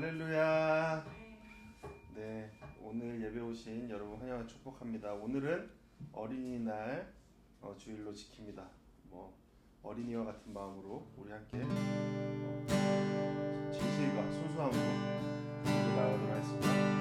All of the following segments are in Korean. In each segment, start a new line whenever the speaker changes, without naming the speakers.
할렐루야. 네, 오늘 예배 오신 여러분 환영을 축복합니다. 오늘은 어린이날 주일로 지킵니다. 어린이와 같은 마음으로 우리 함께 진실과 순수함으로 나아가도록 하겠습니다.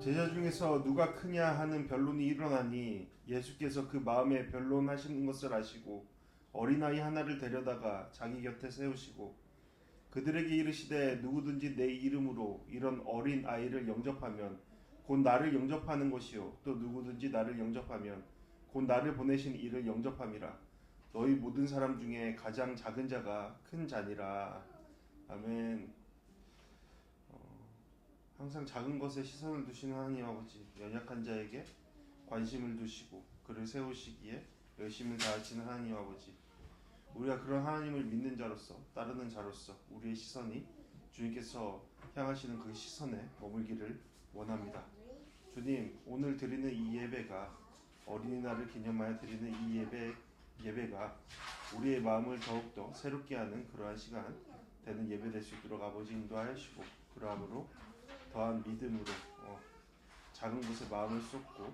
제자 중에서 누가 크냐 하는 변론이 일어나니 예수께서 그 마음에 변론하시는 것을 아시고 어린아이 하나를 데려다가 자기 곁에 세우시고 그들에게 이르시되 누구든지 내 이름으로 이런 어린 아이를 영접하면 곧 나를 영접하는 것이요 또 누구든지 나를 영접하면 곧 나를 보내신 이를 영접함이라. 너희 모든 사람 중에 가장 작은 자가 큰 자니라. 아멘. 항상 작은 것에 시선을 두시는 하나님 아버지, 연약한 자에게 관심을 두시고 그를 세우시기에 열심을 다하시는 하나님 아버지, 우리가 그런 하나님을 믿는 자로서 따르는 자로서 우리의 시선이 주님께서 향하시는 그 시선에 머물기를 원합니다. 주님, 오늘 드리는 이 예배가 어린이날을 기념하여 드리는 이 예배가 우리의 마음을 더욱더 새롭게 하는 그러한 시간 되는 예배 될 수 있도록 아버지 인도하시고 그러함으로 더한 믿음으로 작은 곳에 마음을 쏟고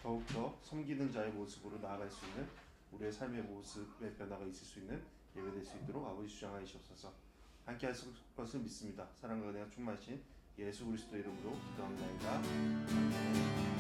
더욱더 섬기는 자의 모습으로 나아갈 수 있는 우리의 삶의 모습의 변화가 있을 수 있는 예배 될 수 있도록 아버지 주장하여 주옵소서. 함께 할 것을 믿습니다. 사랑과 은혜가 충만하신 예수 그리스도 이름으로 기도합니다. 아멘.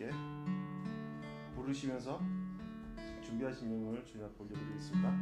함께 부르시면서 준비하신 내용을 주님 앞에 올려드리겠습니다.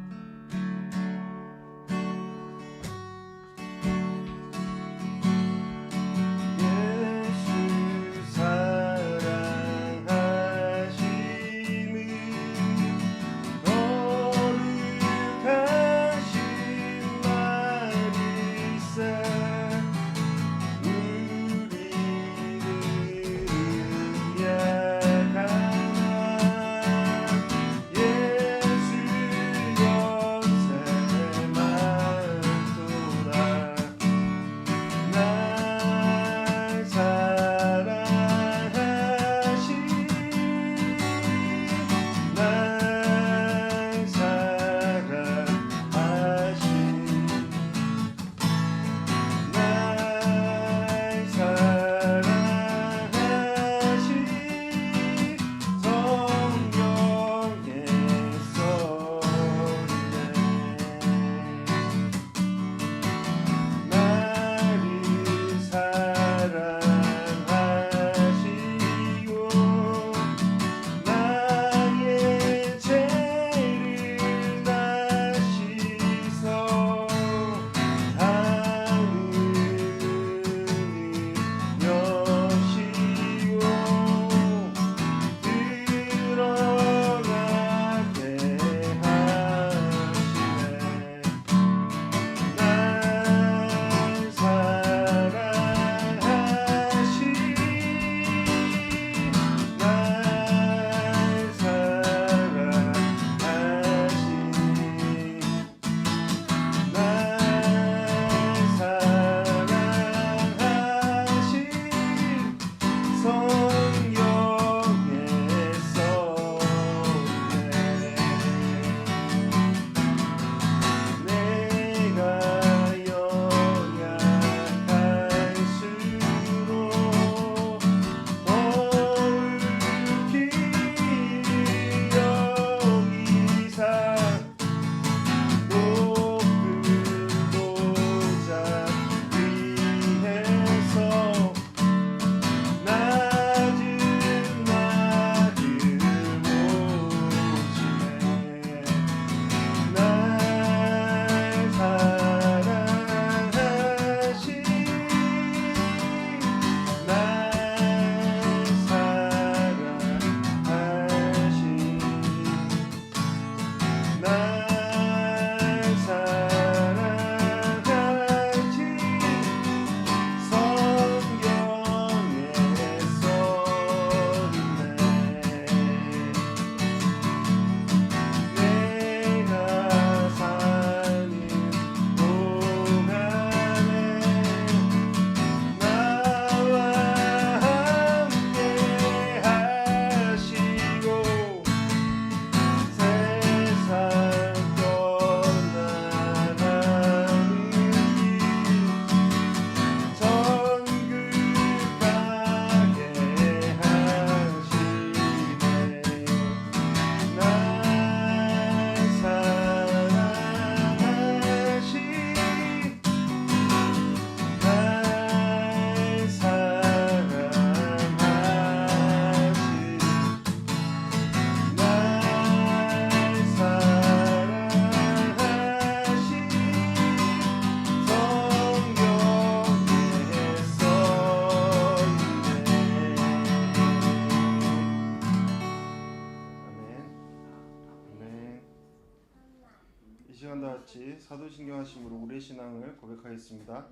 시간 다 같이 사도신경 하심으로 우리의 신앙을 고백하겠습니다.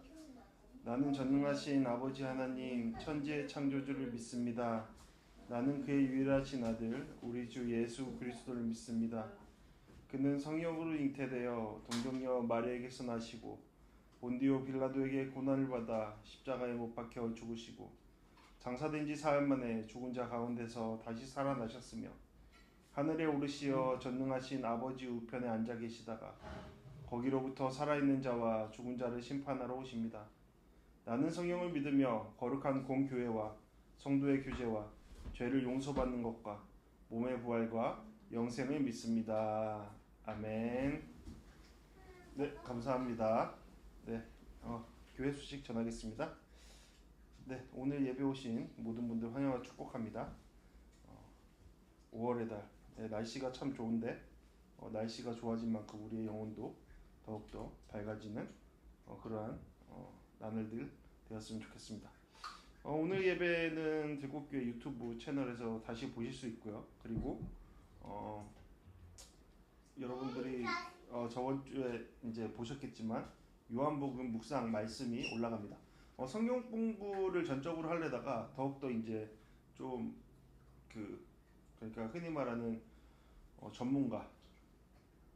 나는 전능하신 아버지 하나님 천지의 창조주를 믿습니다. 나는 그의 유일하신 아들 우리 주 예수 그리스도를 믿습니다. 그는 성령으로 잉태되어 동정녀 마리아에게서 나시고 본디오 빌라도에게 고난을 받아 십자가에 못 박혀 죽으시고 장사된 지 사흘 만에 죽은 자 가운데서 다시 살아나셨으며 하늘에 오르시어 전능하신 아버지 우편에 앉아 계시다가 거기로부터 살아있는 자와 죽은 자를 심판하러 오십니다. 나는 성령을 믿으며 거룩한 공교회와 성도의 교제와 죄를 용서받는 것과 몸의 부활과 영생을 믿습니다. 아멘. 네, 감사합니다. 네, 교회 소식 전하겠습니다. 네, 오늘 예배 오신 모든 분들 환영하고 축복합니다. 5월의 달, 네, 날씨가 참 좋은데 날씨가 좋아진 만큼 우리의 영혼도 더욱더 밝아지는 그러한 나날들 되었으면 좋겠습니다. 오늘 예배는 들꽃교회 유튜브 채널에서 다시 보실 수 있고요. 그리고 여러분들이 저번 주에 이제 보셨겠지만 요한복음 묵상 말씀이 올라갑니다. 성경 공부를 전적으로 하려다가 더욱더 이제 좀 그러니까 흔히 말하는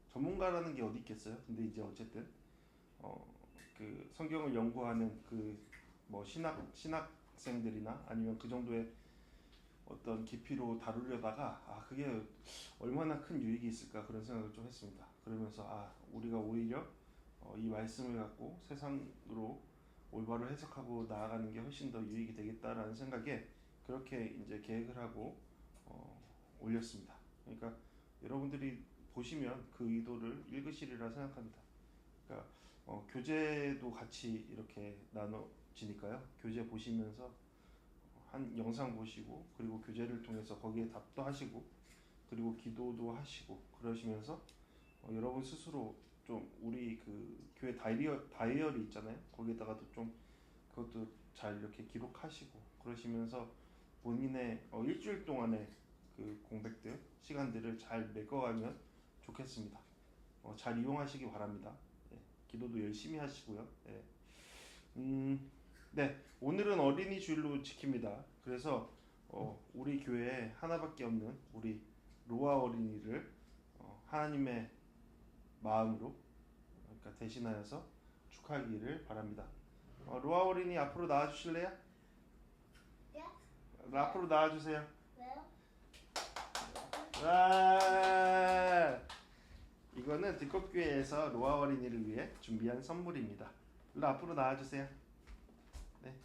전문가라는 게 어디 있겠어요? 근데 이제 어쨌든 그 성경을 연구하는 뭐 신학생들이나 아니면 그 정도의 어떤 깊이로 다루려다가 그게 얼마나 큰 유익이 있을까 그런 생각을 좀 했습니다. 그러면서 우리가 오히려 이 말씀을 갖고 세상으로 올바로 해석하고 나아가는 게 훨씬 더 유익이 되겠다라는 생각에 그렇게 이제 계획을 하고 올렸습니다. 그러니까 여러분들이 보시면 그 의도를 읽으시리라 생각합니다. 그러니까 교재도 같이 이렇게 나눠지니까요. 교재 보시면서 한 영상 보시고 그리고 교재를 통해서 거기에 답도 하시고 그리고 기도도 하시고 그러시면서 여러분 스스로 좀 우리 그 교회 다이어리 있잖아요. 거기에다가도 좀 그것도 잘 이렇게 기록하시고 그러시면서 본인의 일주일 동안의 그 공백들 시간들을 잘 메꿔가면 좋겠습니다. 잘 이용하시기 바랍니다. 기도도 열심히 하시고요. 네, 오늘은 어린이 주일로 지킵니다. 그래서 우리 교회에 하나밖에 없는 우리 로아 어린이를 하나님의 마음으로 그러니까 대신하여서 축하하기를 바랍니다. 로아 어린이 앞으로 나와주실래요?
네?
앞으로 나와주세요.
왜요?
와, 이거는 들꽃교회에서 로아 어린이를 위해 준비한 선물입니다. 일로 앞으로 나와주세요. 네.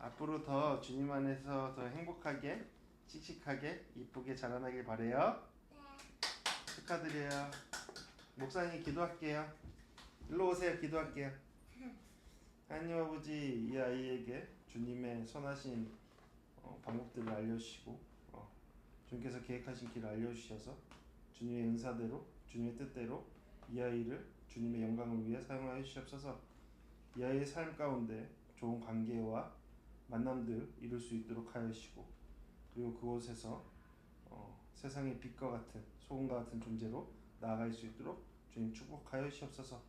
앞으로 더 주님 안에서 더 행복하게, 씩씩하게, 이쁘게 자라나길 바래요.
네.
축하드려요. 목사님 기도할게요. 일로 오세요. 기도할게요. 하나님 아버지, 이 아이에게 주님의 선하신 방법들을 알려주시고 주님께서 계획하신 길을 알려주셔서 주님의 은사대로 주님의 뜻대로 이 아이를 주님의 영광을 위해 사용하여 주시옵소서. 이 아이의 삶 가운데 좋은 관계와 만남들 이룰 수 있도록 하여 주시고 그리고 그곳에서 세상의 빛과 같은 소금과 같은 존재로 나아갈 수 있도록 주님 축복하여 주시옵소서.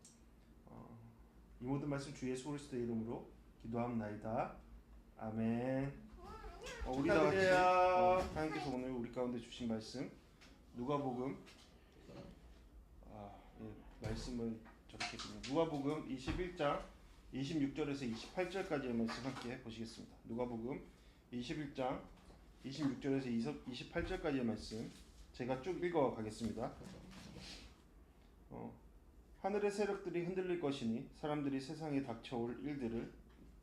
이 모든 말씀 주 예수 그리스도의 이름으로 기도합나이다. 아멘. 우리 다 같이 하나님께서 오늘 우리 가운데 주신 말씀 누가복음 말씀을 저렇게 누가복음 21장 26절에서 28절까지의 말씀 함께 보시겠습니다. 누가복음 21장 26절에서 28절까지의 말씀 제가 쭉 읽어 가겠습니다. 하늘의 세력들이 흔들릴 것이니 사람들이 세상에 닥쳐올 일들을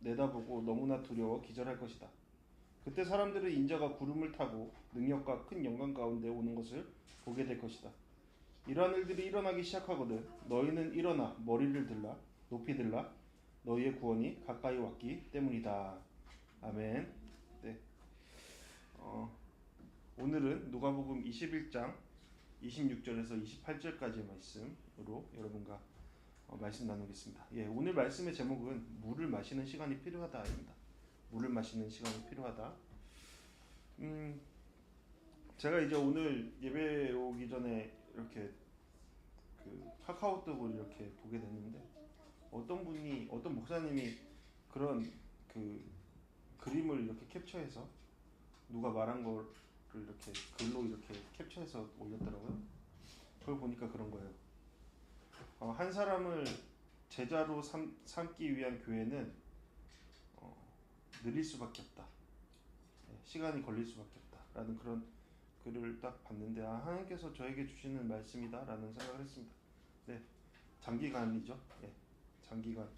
내다보고 너무나 두려워 기절할 것이다. 그때 사람들은 인자가 구름을 타고 능력과 큰 영광 가운데 오는 것을 보게 될 것이다. 이러한 일들이 일어나기 시작하거든 너희는 일어나 머리를 들라 높이 들라 너희의 구원이 가까이 왔기 때문이다. 아멘. 네. 오늘은 누가복음 21장 26절에서 28절까지의 말씀으로 여러분과 말씀 나누겠습니다. 오늘 말씀의 제목은 물을 마시는 시간이 필요하다입니다. 물을 마시는 시간이 필요하다. 제가 이제 오늘 예배 오기 전에 이렇게 그 카카오톡을 이렇게 보게 됐는데 어떤 목사님이 그런 그 그림을 이렇게 캡처해서 누가 말한 거를 이렇게 글로 이렇게 캡처해서 올렸더라고요. 그걸 보니까 그런 거예요. 한 사람을 제자로 삼기 위한 교회는 느릴 수밖에 없다. 시간이 걸릴 수밖에 없다라는 그런 글을 딱 봤는데 하나님께서 저에게 주시는 말씀이다라는 생각을 했습니다. 네, 장기간이죠. 네, 장기간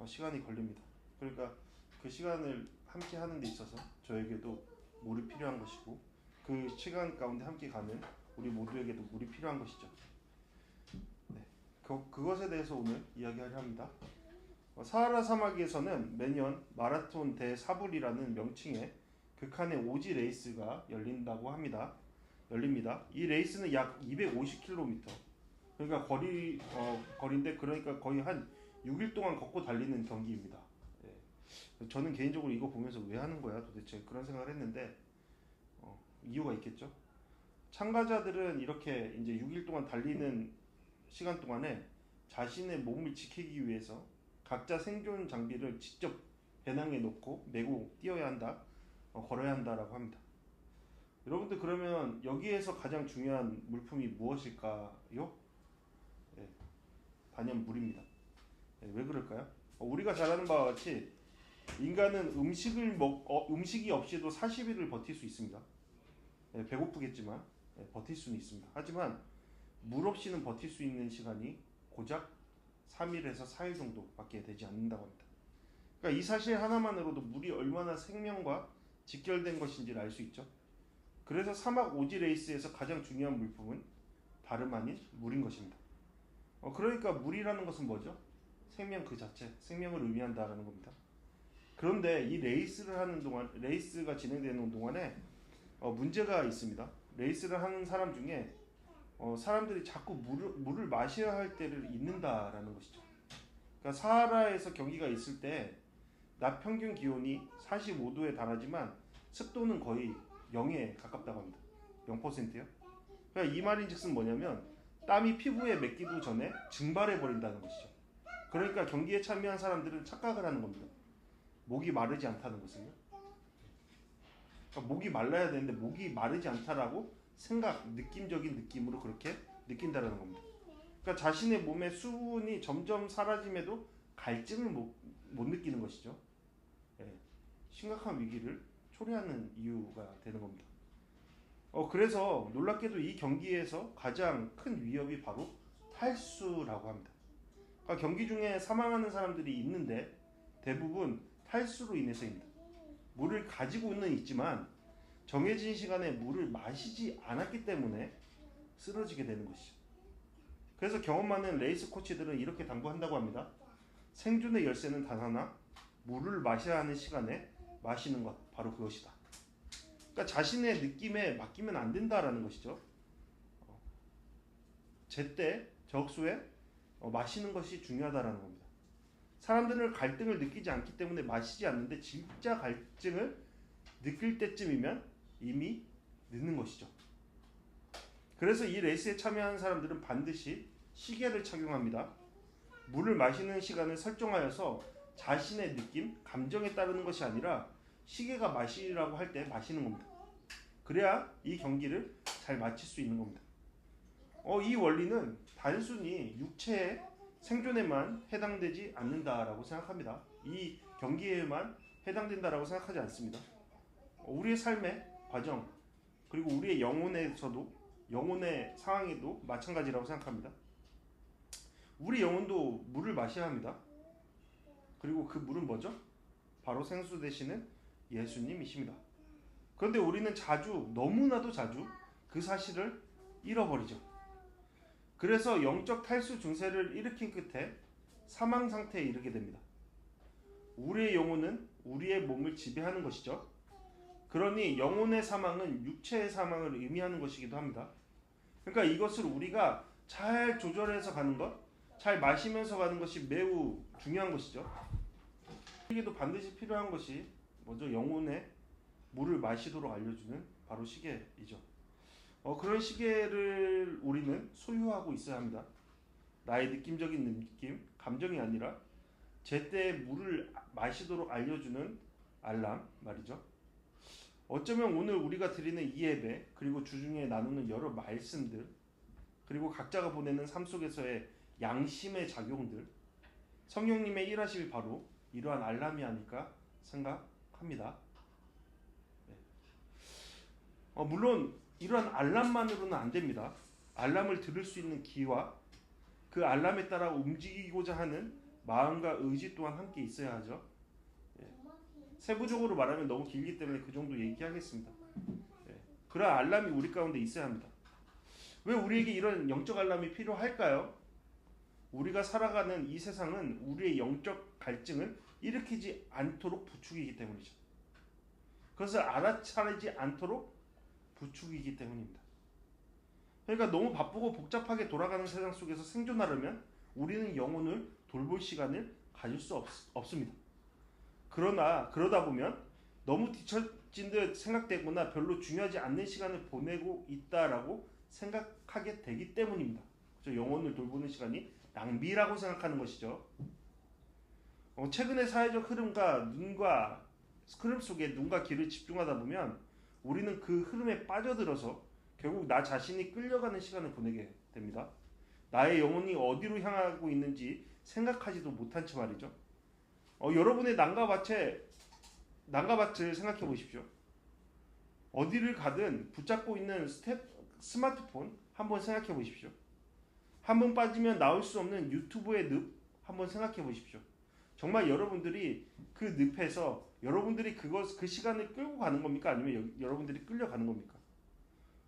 시간이 걸립니다. 그러니까 그 시간을 함께 하는 데 있어서 저에게도 물이 필요한 것이고 그 시간 가운데 함께 가는 우리 모두에게도 물이 필요한 것이죠. 네, 그것에 대해서 오늘 이야기하려 합니다. 사하라 사막에서는 매년 마라톤 대사불이라는 명칭의 극한의 오지 레이스가 열립니다. 이 레이스는 약 250km. 그러니까 거리인데 그러니까 거의 한 6일 동안 걷고 달리는 경기입니다. 예. 저는 개인적으로 이거 보면서 왜 하는 거야 도대체 그런 생각을 했는데 이유가 있겠죠. 참가자들은 이렇게 이제 6일 동안 달리는 시간 동안에 자신의 몸을 지키기 위해서 각자 생존 장비를 직접 배낭에 놓고 메고 뛰어야 한다, 걸어야 한다라고 합니다. 여러분들 그러면 여기에서 가장 중요한 물품이 무엇일까요? 네, 단연 물입니다. 네, 왜 그럴까요? 우리가 잘 아는 바와 같이 인간은 음식이 없이도 40일을 버틸 수 있습니다. 네, 배고프겠지만 버틸 수는 있습니다. 하지만 물 없이는 버틸 수 있는 시간이 고작 3일에서 4일 정도밖에 되지 않는다고 합니다. 그러니까 이 사실 하나만으로도 물이 얼마나 생명과 직결된 것인지를 알 수 있죠. 그래서 사막 오지 레이스에서 가장 중요한 물품은 다름 아닌 물인 것입니다. 그러니까 물이라는 것은 뭐죠? 생명 그 자체, 생명을 의미한다라는 겁니다. 그런데 이 레이스가 진행되는 동안에 문제가 있습니다. 레이스를 하는 사람 중에 사람들이 자꾸 물을 마셔야 할 때를 잊는다라는 것이죠. 그러니까 사하라에서 경기가 있을 때 낮 평균 기온이 45도에 달하지만 습도는 거의 0에 가깝다고 합니다. 0%요. 그러니까 이 말인즉슨 뭐냐면 땀이 피부에 맺기도 전에 증발해 버린다는 것이죠. 그러니까 경기에 참여한 사람들은 착각을 하는 겁니다. 목이 마르지 않다는 것은요. 그러니까 목이 말라야 되는데 목이 마르지 않다라고 느낌적인 느낌으로 그렇게 느낀다라는 겁니다. 그러니까 자신의 몸의 수분이 점점 사라짐에도 갈증을 못 느끼는 것이죠. 심각한 위기를 초래하는 이유가 되는 겁니다. 그래서 놀랍게도 이 경기에서 가장 큰 위협이 바로 탈수라고 합니다. 그러니까 경기 중에 사망하는 사람들이 있는데 대부분 탈수로 인해서입니다. 물을 가지고는 있지만 정해진 시간에 물을 마시지 않았기 때문에 쓰러지게 되는 것이죠. 그래서 경험 많은 레이스 코치들은 이렇게 당부한다고 합니다. 생존의 열쇠는 단 하나, 물을 마셔야 하는 시간에 마시는 것, 바로 그것이다. 그러니까 자신의 느낌에 맡기면 안 된다라는 것이죠. 제때 적소에 마시는 것이 중요하다라는 겁니다. 사람들은 갈등을 느끼지 않기 때문에 마시지 않는데 진짜 갈증을 느낄 때쯤이면 이미 늦는 것이죠. 그래서 이 레이스에 참여하는 사람들은 반드시 시계를 착용합니다. 물을 마시는 시간을 설정하여서 자신의 느낌, 감정에 따르는 것이 아니라 시계가 마시라고 할 때 마시는 겁니다. 그래야 이 경기를 잘 마칠 수 있는 겁니다. 이 원리는 단순히 육체의 생존에만 해당되지 않는다라고 생각합니다. 이 경기에만 해당된다라고 생각하지 않습니다. 우리의 삶의 과정 그리고 우리의 영혼의 상황에도 마찬가지라고 생각합니다. 우리 영혼도 물을 마셔야 합니다. 그리고 그 물은 뭐죠? 바로 생수 되시는 예수님이십니다. 그런데 우리는 너무나도 자주 그 사실을 잃어버리죠. 그래서 영적 탈수 증세를 일으킨 끝에 사망 상태에 이르게 됩니다. 우리의 영혼은 우리의 몸을 지배하는 것이죠. 그러니 영혼의 사망은 육체의 사망을 의미하는 것이기도 합니다. 그러니까 이것을 우리가 잘 조절해서 가는 것, 잘 마시면서 가는 것이 매우 중요한 것이죠. 우리에게도 반드시 필요한 것이 먼저 영혼의 물을 마시도록 알려주는 바로 시계이죠. 그런 시계를 우리는 소유하고 있어야 합니다. 나의 느낌적인 느낌, 감정이 아니라 제때 물을 마시도록 알려주는 알람 말이죠. 어쩌면 오늘 우리가 드리는 이 예배, 그리고 주중에 나누는 여러 말씀들, 그리고 각자가 보내는 삶 속에서의 양심의 작용들, 성령님의 일하심이 바로 이러한 알람이 아닐까 생각합니다. 네. 물론 이러한 알람만으로는 안 됩니다. 알람을 들을 수 있는 귀와 그 알람에 따라 움직이고자 하는 마음과 의지 또한 함께 있어야 하죠. 예. 세부적으로 말하면 너무 길기 때문에 그 정도 얘기하겠습니다. 예. 그런 알람이 우리 가운데 있어야 합니다. 왜 우리에게 이런 영적 알람이 필요할까요? 우리가 살아가는 이 세상은 우리의 영적 갈증을 일으키지 않도록 부추기기 때문이죠. 그것을 알아차리지 않도록 부추기기 때문입니다. 그러니까 너무 바쁘고 복잡하게 돌아가는 세상 속에서 생존하려면 우리는 영혼을 돌볼 시간을 가질 수 없습니다. 그러다 보면 너무 뒤처진 듯 생각되거나 별로 중요하지 않는 시간을 보내고 있다라고 생각하게 되기 때문입니다. 영혼을 돌보는 시간이 낭비라고 생각하는 것이죠. 최근의 사회적 흐름과 흐름 속에 눈과 귀를 집중하다 보면 우리는 그 흐름에 빠져들어서 결국 나 자신이 끌려가는 시간을 보내게 됩니다. 나의 영혼이 어디로 향하고 있는지 생각하지도 못한 채 말이죠. 여러분의 난가밭을 생각해 보십시오. 어디를 가든 붙잡고 있는 스마트폰 한번 생각해 보십시오. 한 번 빠지면 나올 수 없는 유튜브의 늪 한번 생각해 보십시오. 정말 여러분들이 그 늪에서 여러분들이 그 시간을 끌고 가는 겁니까? 아니면 여러분들이 끌려가는 겁니까?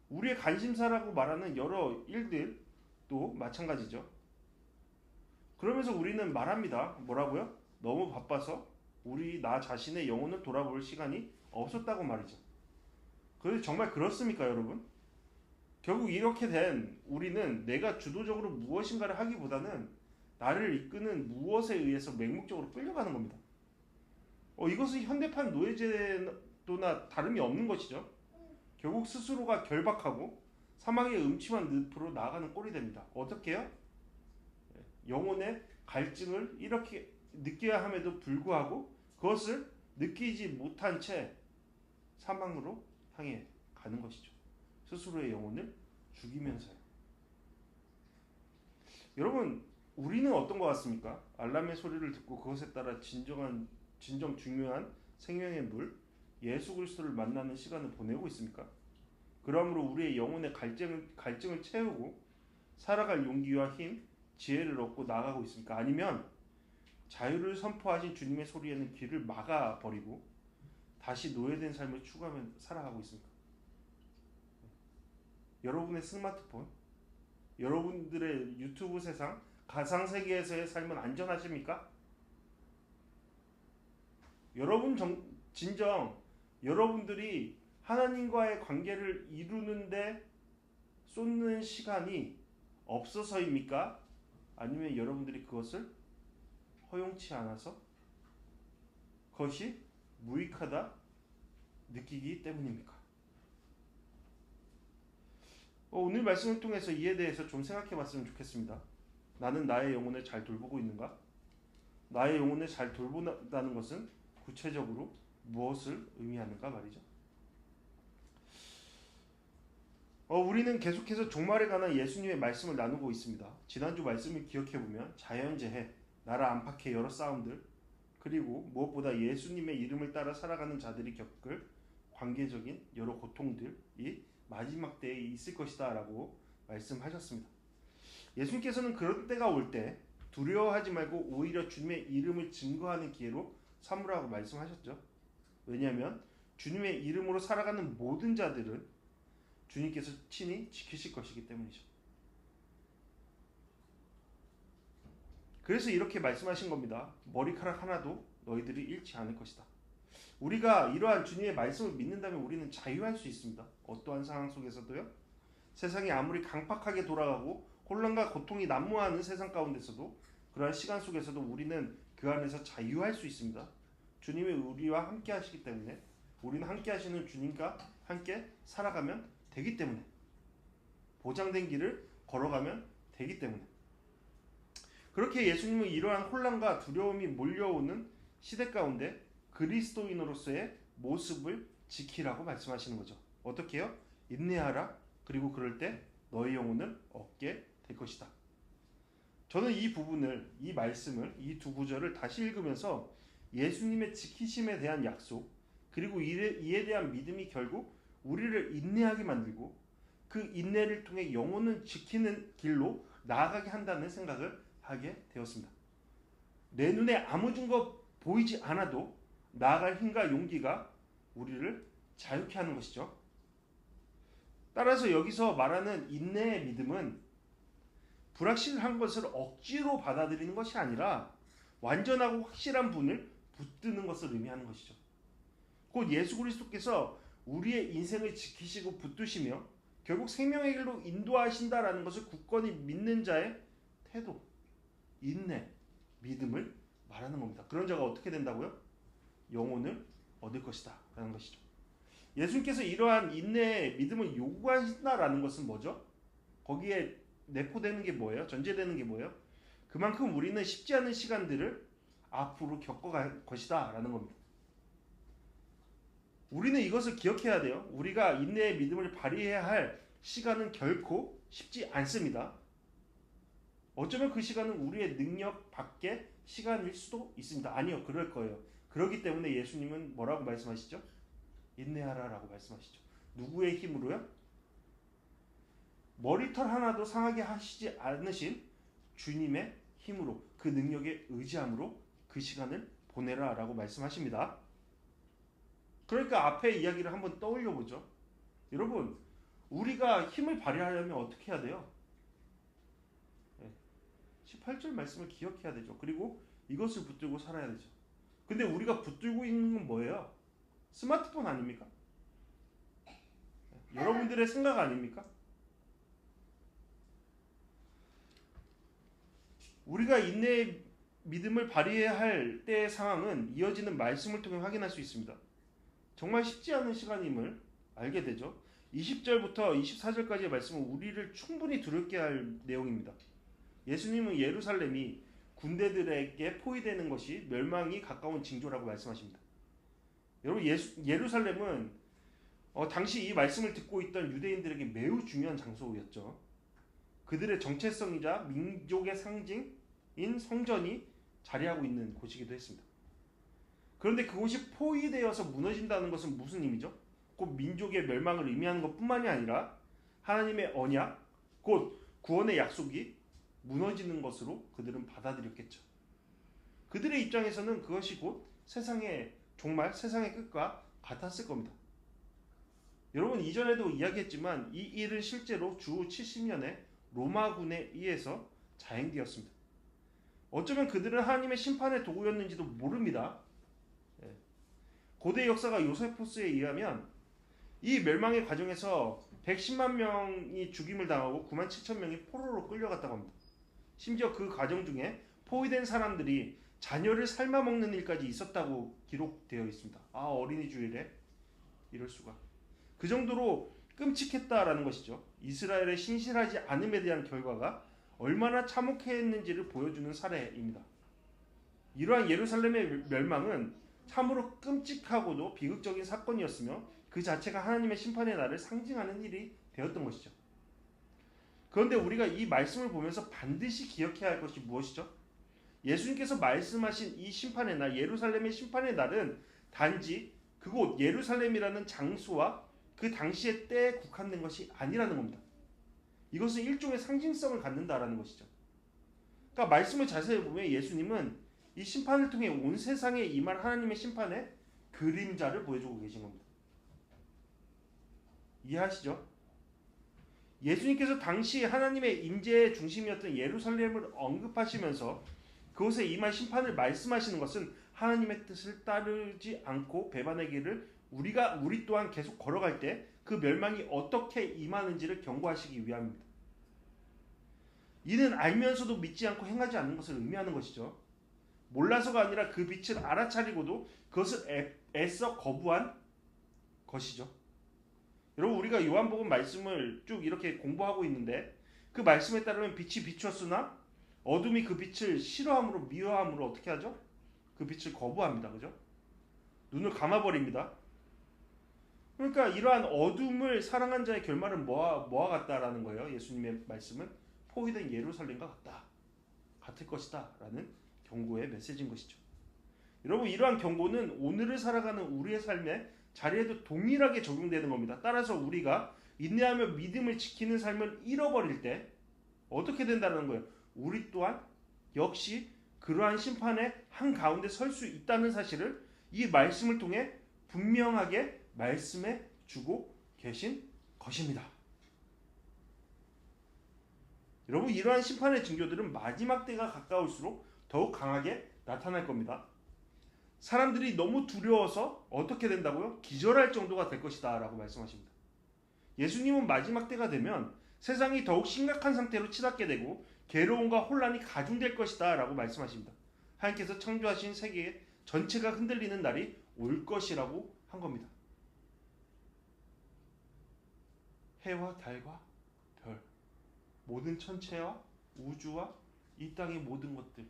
우리의 관심사라고 말하는 여러 일들도 마찬가지죠. 그러면서 우리는 말합니다. 뭐라고요? 너무 바빠서 나 자신의 영혼을 돌아볼 시간이 없었다고 말이죠. 그런데 정말 그렇습니까, 여러분? 결국 이렇게 된 우리는 내가 주도적으로 무엇인가를 하기보다는 나를 이끄는 무엇에 의해서 맹목적으로 끌려가는 겁니다. 이것은 현대판 노예제도나 다름이 없는 것이죠. 결국 스스로가 결박하고 사망의 음침한 늪으로 나아가는 꼴이 됩니다. 어떻게 해요? 영혼의 갈증을 이렇게 느껴야 함에도 불구하고 그것을 느끼지 못한 채 사망으로 향해 가는 것이죠. 스스로의 영혼을 죽이면서요. 여러분, 우리는 어떤 것 같습니까? 알람의 소리를 듣고 그것에 따라 진정 중요한 생명의 물, 예수 그리스도를 만나는 시간을 보내고 있습니까? 그러므로 우리의 영혼의 갈증을 채우고 살아갈 용기와 힘, 지혜를 얻고 나아가고 있습니까? 아니면 자유를 선포하신 주님의 소리에는 귀를 막아버리고 다시 노예된 삶을 추구하며 살아가고 있습니까? 여러분의 스마트폰, 여러분들의 유튜브 세상, 가상세계에서의 삶은 안전하십니까? 진정 여러분들이 하나님과의 관계를 이루는데 쏟는 시간이 없어서입니까? 아니면 여러분들이 그것을 허용치 않아서 그것이 무익하다 느끼기 때문입니까? 오늘 말씀을 통해서 이에 대해서 좀 생각해 봤으면 좋겠습니다. 나는 나의 영혼을 잘 돌보고 있는가? 나의 영혼을 잘 돌본다는 것은 구체적으로 무엇을 의미하는가 말이죠. 우리는 계속해서 종말에 관한 예수님의 말씀을 나누고 있습니다. 지난주 말씀을 기억해보면 자연재해, 나라 안팎의 여러 싸움들, 그리고 무엇보다 예수님의 이름을 따라 살아가는 자들이 겪을 관계적인 여러 고통들이 마지막 때에 있을 것이다 라고 말씀하셨습니다. 예수님께서는 그런 때가 올 때 두려워하지 말고 오히려 주님의 이름을 증거하는 기회로 삼으라고 말씀하셨죠. 왜냐하면 주님의 이름으로 살아가는 모든 자들은 주님께서 친히 지키실 것이기 때문이죠. 그래서 이렇게 말씀하신 겁니다. 머리카락 하나도 너희들이 잃지 않을 것이다. 우리가 이러한 주님의 말씀을 믿는다면 우리는 자유할 수 있습니다. 어떠한 상황 속에서도요. 세상이 아무리 강팍하게 돌아가고 혼란과 고통이 난무하는 세상 가운데서도 그러한 시간 속에서도 우리는 그 안에서 자유할 수 있습니다. 주님이 우리와 함께 하시기 때문에 우리는 함께 하시는 주님과 함께 살아가면 되기 때문에 보장된 길을 걸어가면 되기 때문에 그렇게 예수님은 이러한 혼란과 두려움이 몰려오는 시대 가운데 그리스도인으로서의 모습을 지키라고 말씀하시는 거죠. 어떻게 해요? 인내하라. 그리고 그럴 때 너의 영혼을 얻게 될 것이다. 저는 이 부분을, 이 말씀을, 이 두 구절을 다시 읽으면서 예수님의 지키심에 대한 약속, 그리고 이에 대한 믿음이 결국 우리를 인내하게 만들고 그 인내를 통해 영혼을 지키는 길로 나아가게 한다는 생각을 하게 되었습니다. 내 눈에 아무 증거 보이지 않아도 나아갈 힘과 용기가 우리를 자유케 하는 것이죠. 따라서 여기서 말하는 인내의 믿음은 불확실한 것을 억지로 받아들이는 것이 아니라 완전하고 확실한 분을 붙드는 것을 의미하는 것이죠. 곧 예수 그리스도께서 우리의 인생을 지키시고 붙드시며 결국 생명의 길로 인도하신다라는 것을 굳건히 믿는 자의 태도, 인내, 믿음을 말하는 겁니다. 그런 자가 어떻게 된다고요? 영혼을 얻을 것이다 라는 것이죠. 예수님께서 이러한 인내의 믿음을 요구하신다라는 것은 뭐죠? 거기에 내포되는 게 뭐예요? 전제되는 게 뭐예요? 그만큼 우리는 쉽지 않은 시간들을 앞으로 겪어갈 것이다 라는 겁니다. 우리는 이것을 기억해야 돼요. 우리가 인내의 믿음을 발휘해야 할 시간은 결코 쉽지 않습니다. 어쩌면 그 시간은 우리의 능력 밖의 시간일 수도 있습니다. 아니요, 그럴 거예요. 그렇기 때문에 예수님은 뭐라고 말씀하시죠? 인내하라 라고 말씀하시죠. 누구의 힘으로요? 머리털 하나도 상하게 하시지 않으신 주님의 힘으로, 그 능력에 의지함으로 그 시간을 보내라 라고 말씀하십니다. 그러니까 앞에 이야기를 한번 떠올려 보죠. 여러분, 우리가 힘을 발휘하려면 어떻게 해야 돼요? 18절 말씀을 기억해야 되죠. 그리고 이것을 붙들고 살아야 되죠. 근데 우리가 붙들고 있는 건 뭐예요? 스마트폰 아닙니까? 여러분들의 생각 아닙니까? 우리가 인내의 믿음을 발휘해야 할 때의 상황은 이어지는 말씀을 통해 확인할 수 있습니다. 정말 쉽지 않은 시간임을 알게 되죠. 20절부터 24절까지의 말씀은 우리를 충분히 두렵게 할 내용입니다. 예수님은 예루살렘이 군대들에게 포위되는 것이 멸망이 가까운 징조라고 말씀하십니다. 여러분, 예루살렘은 당시 이 말씀을 듣고 있던 유대인들에게 매우 중요한 장소였죠. 그들의 정체성이자 민족의 상징인 성전이 자리하고 있는 곳이기도 했습니다. 그런데 그곳이 포위되어서 무너진다는 것은 무슨 의미죠? 곧 민족의 멸망을 의미하는 것뿐만이 아니라 하나님의 언약, 곧 구원의 약속이 무너지는 것으로 그들은 받아들였겠죠. 그들의 입장에서는 그것이 곧 세상의 종말, 세상의 끝과 같았을 겁니다. 여러분, 이전에도 이야기했지만 이 일은 실제로 주 70년에 로마군에 의해서 자행되었습니다. 어쩌면 그들은 하나님의 심판의 도구였는지도 모릅니다. 고대 역사가 요세푸스에 의하면 이 멸망의 과정에서 110만 명이 죽임을 당하고 9만 7천 명이 포로로 끌려갔다고 합니다. 심지어 그 과정 중에 포위된 사람들이 자녀를 삶아먹는 일까지 있었다고 기록되어 있습니다. 어린이 주일에 이럴 수가. 그 정도로 끔찍했다라는 것이죠. 이스라엘의 신실하지 않음에 대한 결과가 얼마나 참혹했는지를 보여주는 사례입니다. 이러한 예루살렘의 멸망은 참으로 끔찍하고도 비극적인 사건이었으며 그 자체가 하나님의 심판의 날을 상징하는 일이 되었던 것이죠. 그런데 우리가 이 말씀을 보면서 반드시 기억해야 할 것이 무엇이죠? 예수님께서 말씀하신 이 심판의 날, 예루살렘의 심판의 날은 단지 그곳 예루살렘이라는 장소와 그 당시의 때에 국한된 것이 아니라는 겁니다. 이것은 일종의 상징성을 갖는다라는 것이죠. 그러니까 말씀을 자세히 보면 예수님은 이 심판을 통해 온 세상에 임할 하나님의 심판의 그림자를 보여주고 계신 겁니다. 이해하시죠? 예수님께서 당시 하나님의 임재의 중심이었던 예루살렘을 언급하시면서 그곳에 임할 심판을 말씀하시는 것은 하나님의 뜻을 따르지 않고 배반의 길을 우리 또한 계속 걸어갈 때 그 멸망이 어떻게 임하는지를 경고하시기 위함입니다. 이는 알면서도 믿지 않고 행하지 않는 것을 의미하는 것이죠. 몰라서가 아니라 그 빛을 알아차리고도 그것을 애써 거부한 것이죠. 여러분, 우리가 요한복음 말씀을 쭉 이렇게 공부하고 있는데 그 말씀에 따르면 빛이 비추었으나 어둠이 그 빛을 싫어함으로 미워함으로 어떻게 하죠? 그 빛을 거부합니다. 그죠? 눈을 감아버립니다. 그러니까 이러한 어둠을 사랑한 자의 결말은 뭐와 같다라는 거예요. 예수님의 말씀은 포위된 예루살렘과 같다. 같을 것이다. 라는 경고의 메시지인 것이죠. 여러분, 이러한 경고는 오늘을 살아가는 우리의 삶의 자리에도 동일하게 적용되는 겁니다. 따라서 우리가 인내하며 믿음을 지키는 삶을 잃어버릴 때 어떻게 된다는 거예요? 우리 또한 역시 그러한 심판의 한가운데 설 수 있다는 사실을 이 말씀을 통해 분명하게 말씀해 주고 계신 것입니다. 여러분, 이러한 심판의 징조들은 마지막 때가 가까울수록 더욱 강하게 나타날 겁니다. 사람들이 너무 두려워서 어떻게 된다고요? 기절할 정도가 될 것이다 라고 말씀하십니다. 예수님은 마지막 때가 되면 세상이 더욱 심각한 상태로 치닫게 되고 괴로움과 혼란이 가중될 것이다 라고 말씀하십니다. 하나님께서 창조하신 세계 전체가 흔들리는 날이 올 것이라고 한 겁니다. 해와 달과 별, 모든 천체와 우주와 이 땅의 모든 것들,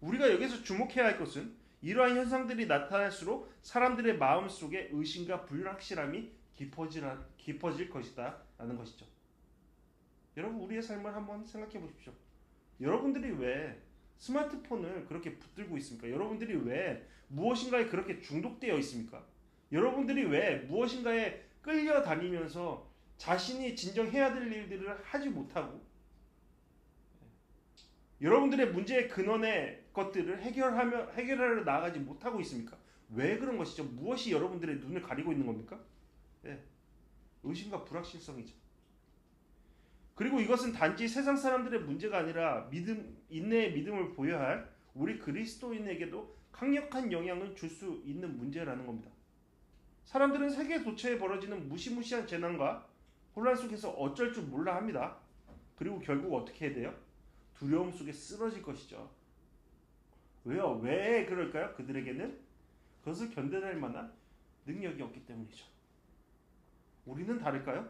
우리가 여기서 주목해야 할 것은 이러한 현상들이 나타날수록 사람들의 마음속에 의심과 불확실함이 깊어질 것이다 라는 것이죠. 여러분, 우리의 삶을 한번 생각해 보십시오. 여러분들이 왜 스마트폰을 그렇게 붙들고 있습니까? 여러분들이 왜 무엇인가에 그렇게 중독되어 있습니까? 여러분들이 왜 무엇인가에 끌려다니면서 자신이 진정 해야 될 일들을 하지 못하고 여러분들의 문제의 근원의 것들을 해결하려 나아가지 못하고 있습니까? 왜 그런 것이죠? 무엇이 여러분들의 눈을 가리고 있는 겁니까? 네, 의심과 불확실성이죠. 그리고 이것은 단지 세상 사람들의 문제가 아니라 인내의 믿음을 보여야 할 우리 그리스도인에게도 강력한 영향을 줄 수 있는 문제라는 겁니다. 사람들은 세계 도처에 벌어지는 무시무시한 재난과 혼란 속에서 어쩔 줄 몰라 합니다. 그리고 결국 어떻게 해야 돼요? 두려움 속에 쓰러질 것이죠. 왜요? 왜 그럴까요? 그들에게는 그것을 견뎌낼 만한 능력이 없기 때문이죠. 우리는 다를까요?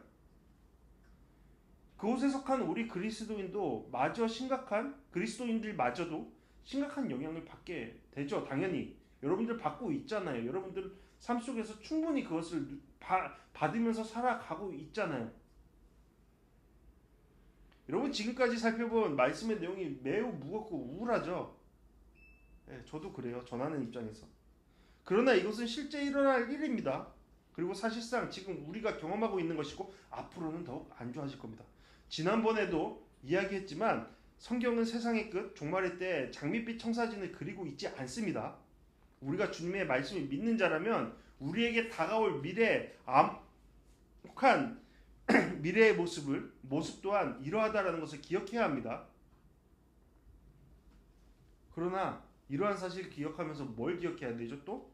그곳에 속한 우리 그리스도인들마저도 심각한 영향을 받게 되죠. 당연히 여러분들 받고 있잖아요. 여러분들 삶 속에서 충분히 그것을 받으면서 살아가고 있잖아요. 여러분, 지금까지 살펴본 말씀의 내용이 매우 무겁고 우울하죠. 네, 저도 그래요. 전하는 입장에서. 그러나 이것은 실제 일어날 일입니다. 그리고 사실상 지금 우리가 경험하고 있는 것이고 앞으로는 더욱 안 좋아질 겁니다. 지난번에도 이야기했지만 성경은 세상의 끝, 종말의 때 장밋빛 청사진을 그리고 있지 않습니다. 우리가 주님의 말씀을 믿는 자라면 우리에게 다가올 암흑한 미래의 모습 또한 이러하다라는 것을 기억해야 합니다. 그러나 이러한 사실을 기억하면서 뭘 기억해야 되죠? 또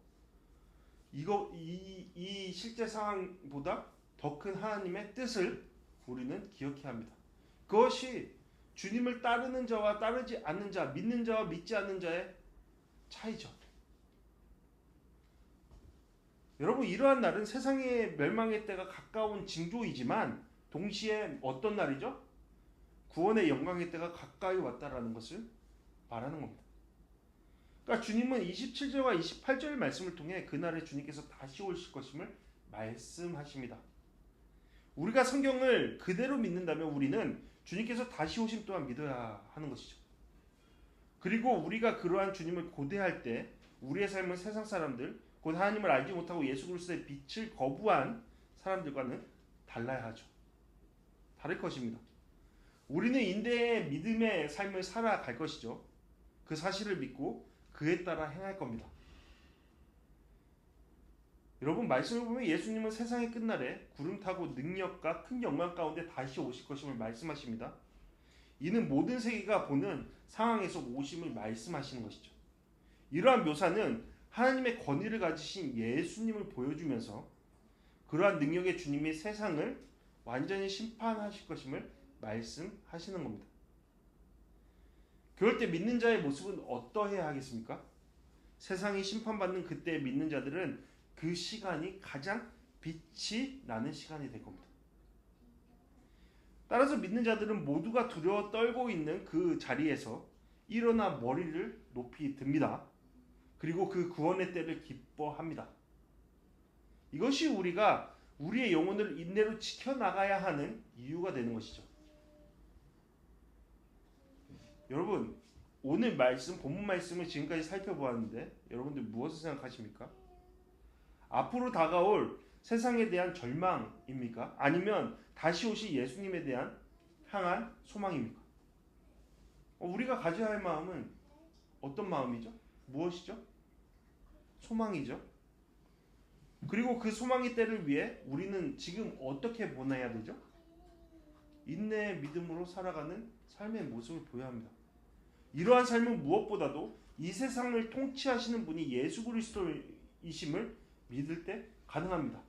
이 실제 상황보다 더 큰 하나님의 뜻을 우리는 기억해야 합니다. 그것이 주님을 따르는 자와 따르지 않는 자, 믿는 자와 믿지 않는 자의 차이죠. 여러분, 이러한 날은 세상의 멸망의 때가 가까운 징조이지만 동시에 어떤 날이죠? 구원의 영광의 때가 가까이 왔다라는 것을 말하는 겁니다. 그러니까 주님은 27절과 28절 말씀을 통해 그날에 주님께서 다시 오실 것임을 말씀하십니다. 우리가 성경을 그대로 믿는다면 우리는 주님께서 다시 오심 또한 믿어야 하는 것이죠. 그리고 우리가 그러한 주님을 고대할 때 우리의 삶은 세상 사람들, 곧 하나님을 알지 못하고 예수 그리스도의 빛을 거부한 사람들과는 달라야 하죠. 다를 것입니다. 우리는 인내의 믿음의 삶을 살아갈 것이죠. 그 사실을 믿고 그에 따라 행할 겁니다. 여러분, 말씀을 보면 예수님은 세상의 끝날에 구름 타고 능력과 큰 영광 가운데 다시 오실 것임을 말씀하십니다. 이는 모든 세계가 보는 상황에서 오심을 말씀하시는 것이죠. 이러한 묘사는 하나님의 권위를 가지신 예수님을 보여주면서 그러한 능력의 주님이 세상을 완전히 심판하실 것임을 말씀하시는 겁니다. 그럴 때 믿는 자의 모습은 어떠해야 하겠습니까? 세상이 심판받는 그때 믿는 자들은 그 시간이 가장 빛이 나는 시간이 될 겁니다. 따라서 믿는 자들은 모두가 두려워 떨고 있는 그 자리에서 일어나 머리를 높이 듭니다. 그리고 그 구원의 때를 기뻐합니다. 이것이 우리가 우리의 영혼을 인내로 지켜나가야 하는 이유가 되는 것이죠. 여러분, 오늘 말씀, 본문 말씀을 지금까지 살펴보았는데 여러분들 무엇을 생각하십니까? 앞으로 다가올 세상에 대한 절망입니까? 아니면 다시 오실 예수님에 대한 향한 소망입니까? 우리가 가져야 할 마음은 어떤 마음이죠? 무엇이죠? 소망이죠. 그리고 그 소망의 때를 위해 우리는 지금 어떻게 보내야 되죠? 인내의 믿음으로 살아가는 삶의 모습을 보여야 합니다. 이러한 삶은 무엇보다도 이 세상을 통치하시는 분이 예수 그리스도이심을 믿을 때 가능합니다.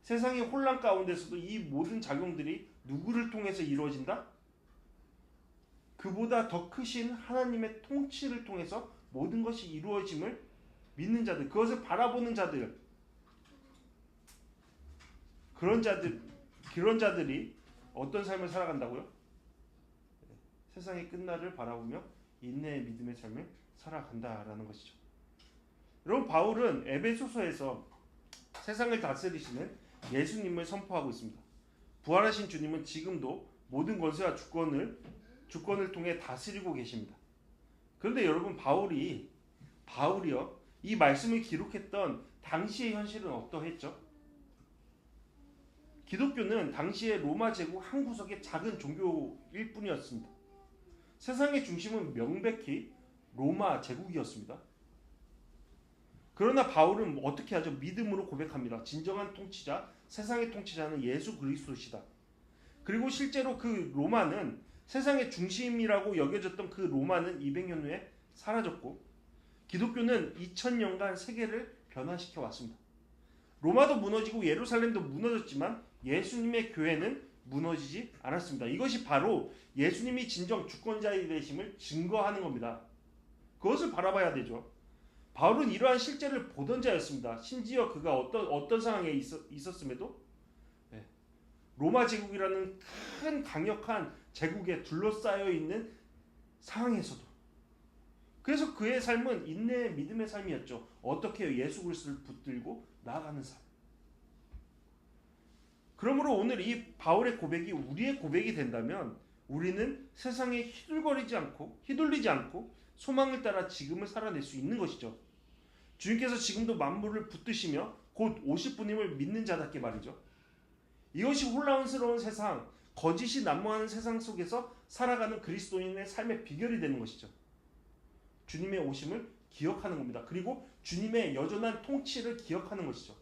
세상의 혼란 가운데서도 이 모든 작용들이 누구를 통해서 이루어진다? 그보다 더 크신 하나님의 통치를 통해서 모든 것이 이루어짐을 믿는 자들, 그것을 바라보는 자들, 그런 자들이 어떤 삶을 살아간다고요? 세상의 끝날을 바라보며 인내의 믿음의 삶을 살아간다라는 것이죠. 여러분, 바울은 에베소서에서 세상을 다스리시는 예수님을 선포하고 있습니다. 부활하신 주님은 지금도 모든 권세와 주권을 통해 다스리고 계십니다. 그런데 여러분, 바울이요, 이 말씀을 기록했던 당시의 현실은 어떠했죠? 기독교는 당시의 로마 제국 한 구석의 작은 종교일 뿐이었습니다. 세상의 중심은 명백히 로마 제국이었습니다. 그러나 바울은 어떻게 하죠? 믿음으로 고백합니다. 진정한 통치자, 세상의 통치자는 예수 그리스도시다. 그리고 실제로 그 로마는 세상의 중심이라고 여겨졌던 그 로마는 200년 후에 사라졌고 기독교는 2000년간 세계를 변화시켜 왔습니다. 로마도 무너지고 예루살렘도 무너졌지만 예수님의 교회는 무너지지 않았습니다. 이것이 바로 예수님이 진정 주권자이 되심을 증거하는 겁니다. 그것을 바라봐야 되죠. 바울은 이러한 실제를 보던 자였습니다. 심지어 그가 어떤 상황에 있었음에도 로마 제국이라는 큰 강력한 제국에 둘러싸여 있는 상황에서도, 그래서 그의 삶은 인내의 믿음의 삶이었죠. 어떻게 예수 그리스도를 붙들고 나아가는 삶. 그러므로 오늘 이 바울의 고백이 우리의 고백이 된다면 우리는 세상에 휘둘리지 않고 소망을 따라 지금을 살아낼 수 있는 것이죠. 주님께서 지금도 만물을 붙드시며 곧 오실 분임을 믿는 자답게 말이죠. 이것이 혼란스러운 세상, 거짓이 난무하는 세상 속에서 살아가는 그리스도인의 삶의 비결이 되는 것이죠. 주님의 오심을 기억하는 겁니다. 그리고 주님의 여전한 통치를 기억하는 것이죠.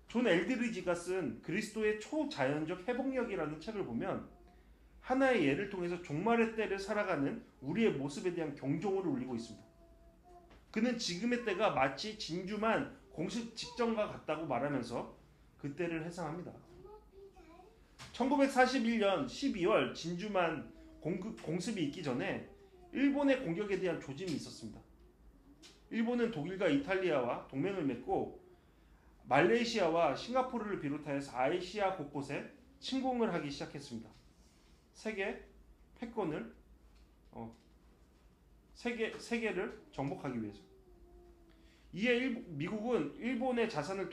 존 엘드리지가 쓴 그리스도의 초자연적 회복력이라는 책을 보면 하나의 예를 통해서 종말의 때를 살아가는 우리의 모습에 대한 경종을 울리고 있습니다. 그는 지금의 때가 마치 진주만 공습 직전과 같다고 말하면서 그 때를 회상합니다. 1941년 12월 진주만 공습이 있기 전에 일본의 공격에 대한 조짐이 있었습니다. 일본은 독일과 이탈리아와 동맹을 맺고 말레이시아와 싱가포르를 비롯하여서 아시아 곳곳에 침공을 하기 시작했습니다. 세계 패권을 세계를 정복하기 위해서. 이에 미국은 일본의 자산을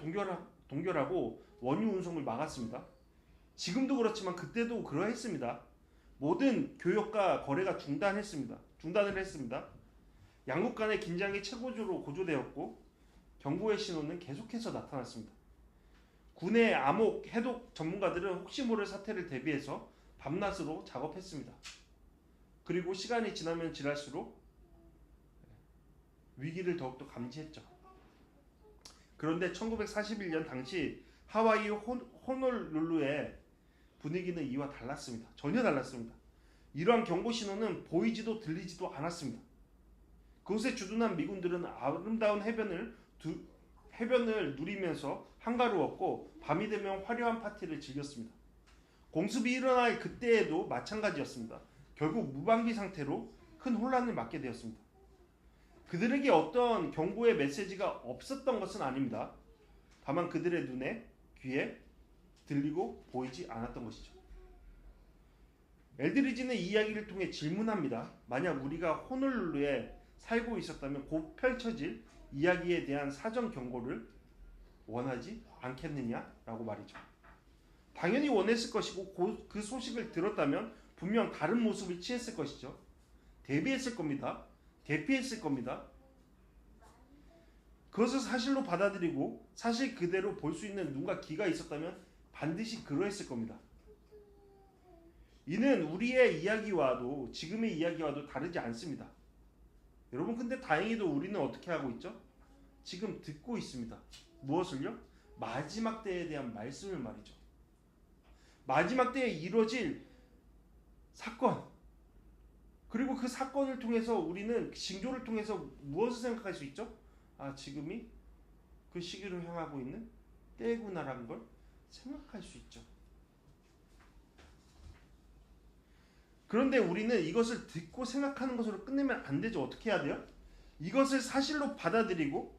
동결하고 원유 운송을 막았습니다. 지금도 그렇지만 그때도 그러했습니다. 모든 교역과 거래가 중단을 했습니다. 양국 간의 긴장이 최고조로 고조되었고 경고의 신호는 계속해서 나타났습니다. 군의 암호 해독 전문가들은 혹시 모를 사태를 대비해서 밤낮으로 작업했습니다. 그리고 시간이 지나면 지날수록 위기를 더욱더 감지했죠. 그런데 1941년 당시 하와이 호놀룰루의 분위기는 이와 달랐습니다. 전혀 달랐습니다. 이러한 경고 신호는 보이지도 들리지도 않았습니다. 그곳에 주둔한 미군들은 아름다운 해변을 누리면서 한가로웠고 밤이 되면 화려한 파티를 즐겼습니다. 공습이 일어날 그때에도 마찬가지였습니다. 결국 무방비 상태로 큰 혼란을 맞게 되었습니다. 그들에게 어떤 경고의 메시지가 없었던 것은 아닙니다. 다만 그들의 눈에, 귀에 들리고 보이지 않았던 것이죠. 엘드리지는 이 이야기를 통해 질문합니다. 만약 우리가 호놀룰루에 살고 있었다면 곧 펼쳐질 이야기에 대한 사전 경고를 원하지 않겠느냐라고 말이죠. 당연히 원했을 것이고 그 소식을 들었다면 분명 다른 모습을 취했을 것이죠. 대비했을 겁니다. 대피했을 겁니다. 그것을 사실로 받아들이고 사실 그대로 볼 수 있는 눈과 귀가 있었다면 반드시 그러했을 겁니다. 이는 우리의 이야기와도 지금의 이야기와도 다르지 않습니다. 여러분, 근데 다행히도 우리는 어떻게 하고 있죠? 지금 듣고 있습니다. 무엇을요? 마지막 때에 대한 말씀을 말이죠. 마지막 때에 이루어질 사건, 그리고 그 사건을 통해서 우리는 징조를 통해서 무엇을 생각할 수 있죠? 아, 지금이 그 시기로 향하고 있는 때구나라는 걸 생각할 수 있죠. 그런데 우리는 이것을 듣고 생각하는 것으로 끝내면 안 되죠. 어떻게 해야 돼요? 이것을 사실로 받아들이고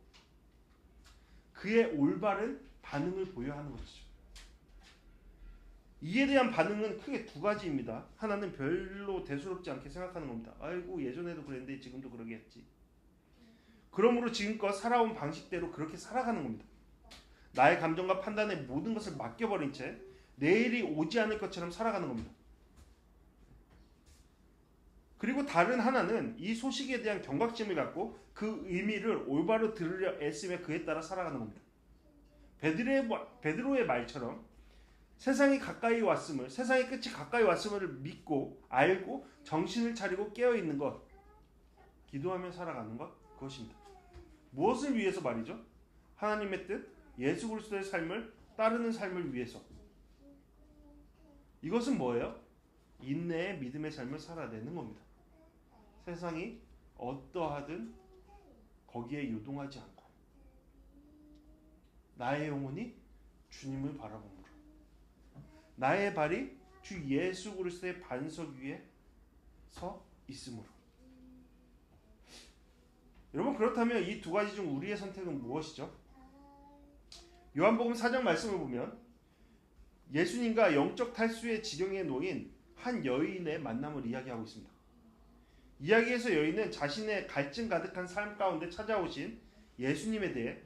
그의 올바른 반응을 보여야 하는 것이죠. 이에 대한 반응은 크게 두 가지입니다. 하나는 별로 대수롭지 않게 생각하는 겁니다. 아이고, 예전에도 그랬는데 지금도 그러겠지. 그러므로 지금껏 살아온 방식대로 그렇게 살아가는 겁니다. 나의 감정과 판단에 모든 것을 맡겨버린 채 내일이 오지 않을 것처럼 살아가는 겁니다. 그리고 다른 하나는 이 소식에 대한 경각심을 갖고 그 의미를 올바로 들으려 애쓰며 그에 따라 살아가는 겁니다. 베드로의 말처럼 세상이 가까이 왔음을, 세상의 끝이 가까이 왔음을 믿고 알고 정신을 차리고 깨어있는 것, 기도하며 살아가는 것, 그것입니다. 무엇을 위해서 말이죠? 하나님의 뜻, 예수 그리스도의 삶을 따르는 삶을 위해서. 이것은 뭐예요? 인내의 믿음의 삶을 살아내는 겁니다. 세상이 어떠하든 거기에 요동하지 않고 나의 영혼이 주님을 바라보므로, 나의 발이 주 예수 그리스도의 반석 위에 서 있으므로. 여러분, 그렇다면 이 두 가지 중 우리의 선택은 무엇이죠? 요한복음 4장 말씀을 보면 예수님과 영적 탈수의 지경에 놓인 한 여인의 만남을 이야기하고 있습니다. 이야기에서 여인은 자신의 갈증 가득한 삶 가운데 찾아오신 예수님에 대해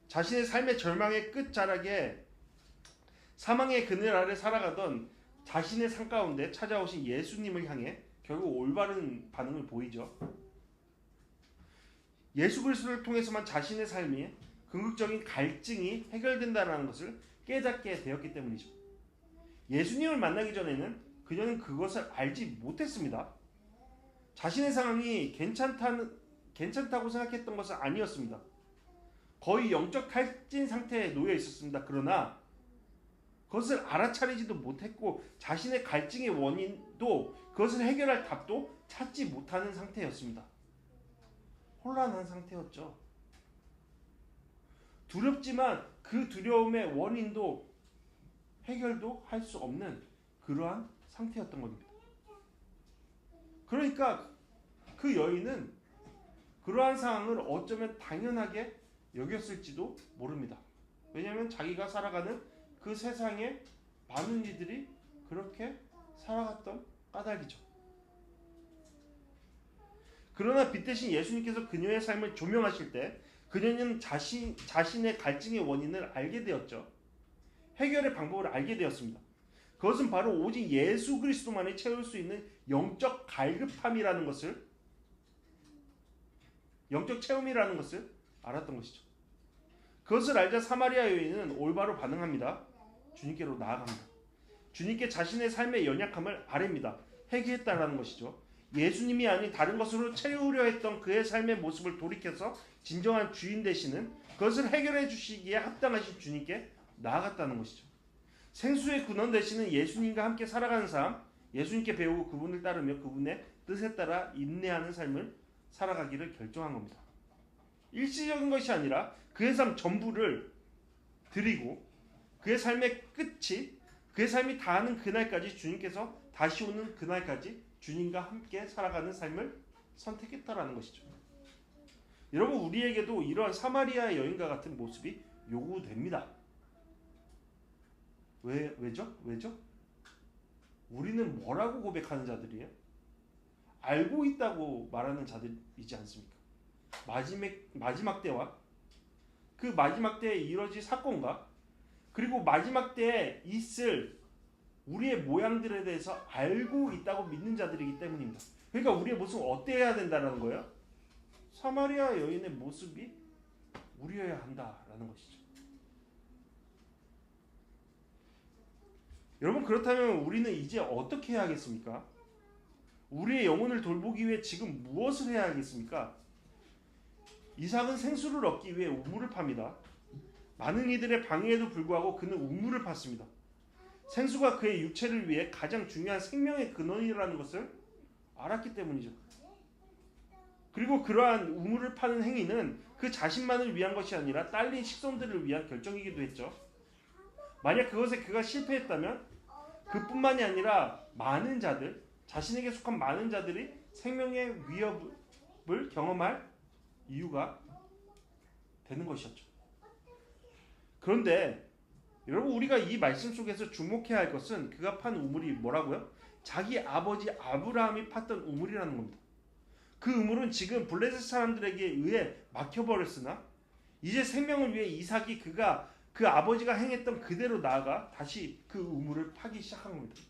자신의 삶의 절망의 끝자락에 사망의 그늘 아래 살아가던 자신의 삶 가운데 찾아오신 예수님을 향해 결국 올바른 반응을 보이죠. 예수 그리스도를 통해서만 자신의 삶이 궁극적인 갈증이 해결된다는 것을 깨닫게 되었기 때문이죠. 예수님을 만나기 전에는 그녀는 그것을 알지 못했습니다. 자신의 상황이 괜찮다고 생각했던 것은 아니었습니다. 거의 영적 탈진 상태에 놓여 있었습니다. 그러나 그것을 알아차리지도 못했고 자신의 갈증의 원인도 그것을 해결할 답도 찾지 못하는 상태였습니다. 혼란한 상태였죠. 두렵지만 그 두려움의 원인도 해결도 할 수 없는 그러한 상태였던 겁니다. 그러니까 그 여인은 그러한 상황을 어쩌면 당연하게 여겼을지도 모릅니다. 왜냐하면 자기가 살아가는 그 세상에 많은 이들이 그렇게 살아갔던 까닭이죠. 그러나 빛 대신 예수님께서 그녀의 삶을 조명하실 때 그녀는 자신의 갈증의 원인을 알게 되었죠. 해결의 방법을 알게 되었습니다. 그것은 바로 오직 예수 그리스도만이 채울 수 있는 영적 갈급함이라는 것을, 영적 체험이라는 것을 알았던 것이죠. 그것을 알자 사마리아 여인은 올바로 반응합니다. 주님께로 나아갑니다. 주님께 자신의 삶의 연약함을 아뢰입니다. 회개했다라는 것이죠. 예수님이 아닌 다른 것으로 채우려 했던 그의 삶의 모습을 돌이켜서 진정한 주인 되시는, 그것을 해결해 주시기에 합당하신 주님께 나아갔다는 것이죠. 생수의 근원 되시는 예수님과 함께 살아가는 삶, 예수님께 배우고 그분을 따르며 그분의 뜻에 따라 인내하는 삶을 살아가기를 결정한 겁니다. 일시적인 것이 아니라 그의 삶 전부를 드리고 그의 삶의 끝이, 그의 삶이 다하는 그날까지, 주님께서 다시 오는 그날까지 주님과 함께 살아가는 삶을 선택했다라는 것이죠. 여러분, 우리에게도 이러한 사마리아 여인과 같은 모습이 요구됩니다.
왜죠? 우리는 뭐라고 고백하는 자들이에요? 알고 있다고 말하는 자들이지 않습니까? 마지막 때와 그 마지막 때에 이뤄질 사건과 그리고 마지막 때에 있을 우리의 모양들에 대해서 알고 있다고 믿는 자들이기 때문입니다. 그러니까 우리의 모습은 어때야 된다는 거예요? 사마리아 여인의 모습이 우리여야 한다라는 것이죠. 여러분, 그렇다면 우리는 이제 어떻게 해야겠습니까? 우리의 영혼을 돌보기 위해 지금 무엇을 해야 하겠습니까? 이삭은 생수를 얻기 위해 우물을 팝니다. 많은 이들의 방해에도 불구하고 그는 우물을 팠습니다. 생수가 그의 육체를 위해 가장 중요한 생명의 근원이라는 것을 알았기 때문이죠. 그리고 그러한 우물을 파는 행위는 그 자신만을 위한 것이 아니라 딸린 식손들을 위한 결정이기도 했죠. 만약 그것에 그가 실패했다면 그뿐만이 아니라 많은 자들, 자신에게 속한 많은 자들이 생명의 위협을 경험할 이유가 되는 것이었죠. 그런데 여러분, 우리가 이 말씀 속에서 주목해야 할 것은 그가 판 우물이 뭐라고요? 자기 아버지 아브라함이 팠던 우물이라는 겁니다. 그 우물은 지금 블레셋 사람들에게 의해 막혀버렸으나 이제 생명을 위해 이삭이 그 아버지가 행했던 그대로 나아가 다시 그 우물을 파기 시작한 겁니다.